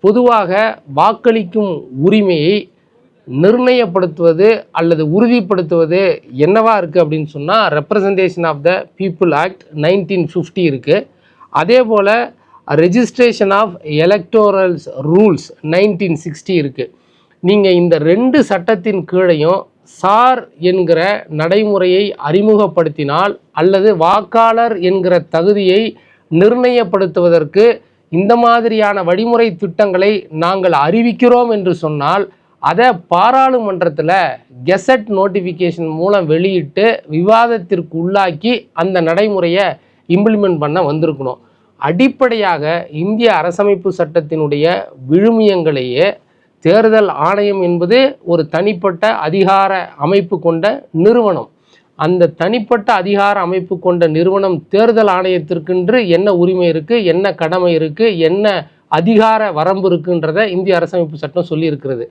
பொதுவாக வாக்களிக்கும் உரிமையை நிர்ணயப்படுத்துவது அல்லது உறுதிப்படுத்துவது என்னவா இருக்குது அப்படின்னு சொன்னால் representation of the people act 1950 இருக்குது. அதே போல் ரெஜிஸ்ட்ரேஷன் ஆஃப் எலக்டோரல்ஸ் ரூல்ஸ் 1960 இருக்குது. நீங்கள் இந்த 2 சட்டத்தின் கீழையும் சார் என்கிற நடைமுறையை அறிமுகப்படுத்தினால் அல்லது வாக்காளர் என்கிற தகுதியை நிர்ணயப்படுத்துவதற்கு இந்த மாதிரியான வழிமுறை திட்டங்களை நாங்கள் அறிவிக்கிறோம் என்று சொன்னால் அதை பாராளுமன்றத்தில் கெசட் நோட்டிஃபிகேஷன் மூலம் வெளியிட்டு விவாதத்திற்கு உள்ளாக்கி அந்த நடைமுறையை இம்ப்ளிமெண்ட் பண்ண வந்திருக்கணும். அடிப்படையாக இந்திய அரசமைப்பு சட்டத்தினுடைய விழுமியங்களையே தேர்தல் ஆணையம் என்பது ஒரு தனிப்பட்ட அதிகார அமைப்பு கொண்ட நிறுவனம். அந்த தனிப்பட்ட அதிகார அமைப்பு கொண்ட நிறுவனம் தேர்தல் ஆணையத்திற்கென்று என்ன உரிமை இருக்குது, என்ன கடமை இருக்குது, என்ன அதிகார வரம்பு இருக்குன்றதை இந்திய அரசமைப்பு சட்டம் சொல்லி இருக்கிறது.